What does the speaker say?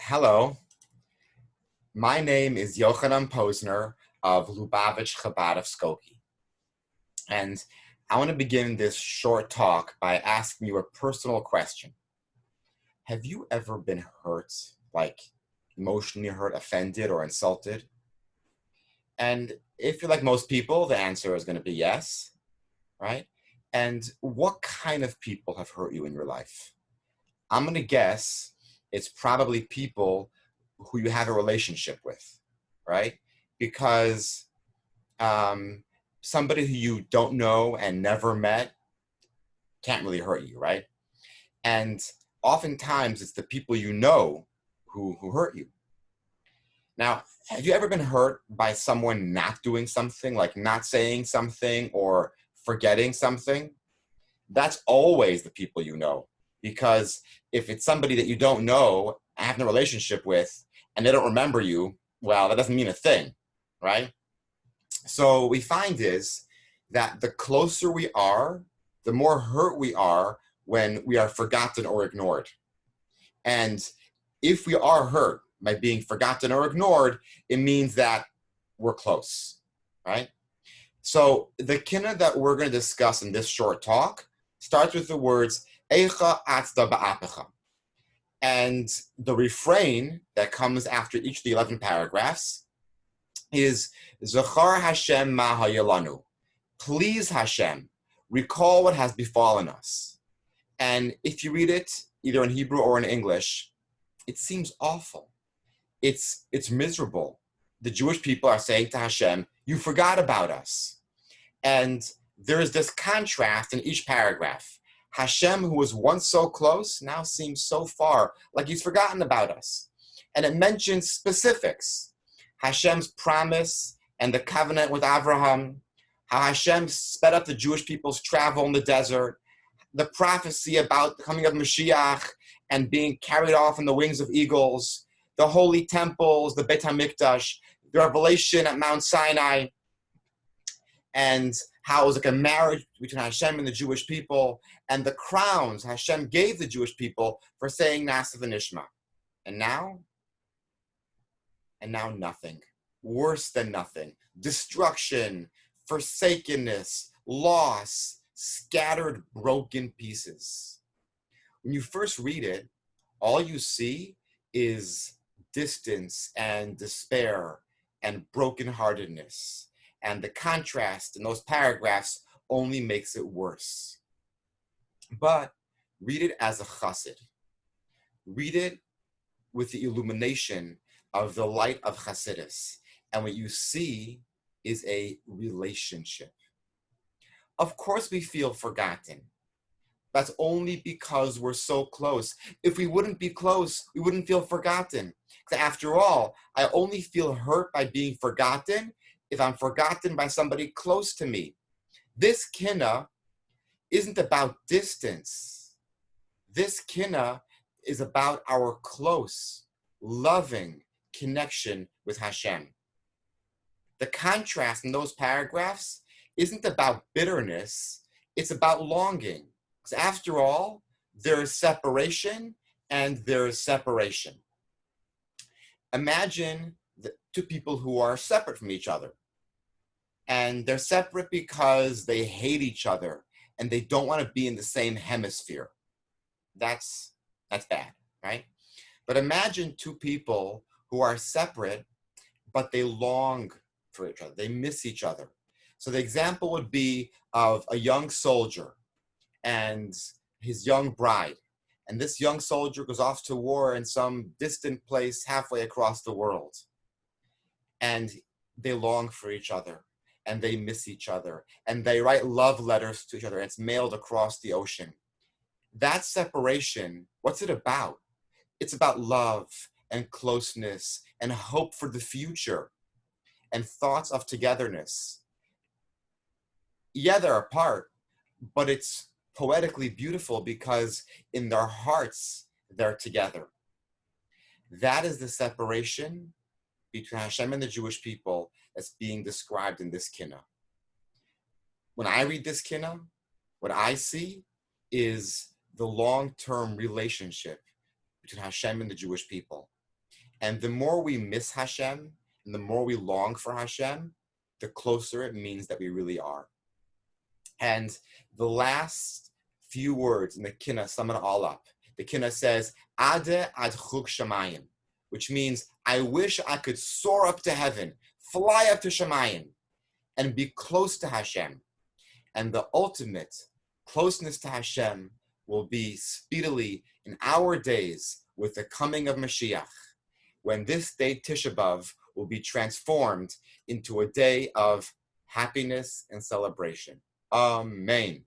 Hello, my name is Yochanan Posner of Lubavitch, Chabad of Skokie. And I want to begin this short talk by asking you a personal question. Have you ever been hurt, like emotionally hurt, offended, or insulted? And if you're like most people, the answer is going to be yes, right? And what kind of people have hurt you in your life? I'm going to guess it's probably people who you have a relationship with, right? Because somebody who you don't know and never met can't really hurt you, right? And oftentimes it's the people you know who hurt you. Now, have you ever been hurt by someone not doing something, like not saying something or forgetting something? That's always the people you know. Because if it's somebody that you don't know, have no relationship with, and they don't remember you, well, that doesn't mean a thing, right? So what we find is that the closer we are, the more hurt we are when we are forgotten or ignored. And if we are hurt by being forgotten or ignored, it means that we're close, right? So the Kinna that we're going to discuss in this short talk starts with the words Eicha atzda ba'apecha. And the refrain that comes after each of the 11 paragraphs is Zachar Hashem ma hayalanu. Please Hashem, recall what has befallen us. And if you read it either in Hebrew or in English, it seems awful. It's miserable. The Jewish people are saying to Hashem, you forgot about us. And there is this contrast in each paragraph. Hashem, who was once so close, now seems so far, like he's forgotten about us. And it mentions specifics. Hashem's promise and the covenant with Abraham, how Hashem sped up the Jewish people's travel in the desert, the prophecy about the coming of Mashiach and being carried off on the wings of eagles, the holy temples, the Beit HaMikdash, the revelation at Mount Sinai, and how it was like a marriage between Hashem and the Jewish people, and the crowns Hashem gave the Jewish people for saying Na'aseh v'Nishma. And now nothing. Worse than nothing. Destruction, forsakenness, loss, scattered, broken pieces. When you first read it, all you see is distance and despair and brokenheartedness. And the contrast in those paragraphs only makes it worse. But read it as a chassid. Read it with the illumination of the light of Chassidus. And what you see is a relationship. Of course we feel forgotten. That's only because we're so close. If we wouldn't be close, we wouldn't feel forgotten. Because after all, I only feel hurt by being forgotten if I'm forgotten by somebody close to me. This Kinna isn't about distance. This Kinna is about our close, loving connection with Hashem. The contrast in those paragraphs isn't about bitterness, it's about longing. Because after all, there is separation and there is separation. Imagine the two people who are separate from each other. And they're separate because they hate each other and they don't want to be in the same hemisphere. That's bad, right? But imagine two people who are separate, but they long for each other. They miss each other. So the example would be of a young soldier and his young bride. And this young soldier goes off to war in some distant place halfway across the world. And they long for each other and they miss each other and they write love letters to each other and it's mailed across the ocean. That separation, what's it about? It's about love and closeness and hope for the future and thoughts of togetherness. Yeah, they're apart, but it's poetically beautiful because in their hearts, they're together. That is the separation between Hashem and the Jewish people that's being described in this Kinna. When I read this Kinna, what I see is the long-term relationship between Hashem and the Jewish people. And the more we miss Hashem, and the more we long for Hashem, the closer it means that we really are. And the last few words in the Kinna sum it all up. The Kinna says, Ade ad chuk shamayim, which means, I wish I could soar up to heaven, fly up to Shamayim, and be close to Hashem. And the ultimate closeness to Hashem will be speedily in our days with the coming of Mashiach, when this day Tisha B'Av will be transformed into a day of happiness and celebration. Amen.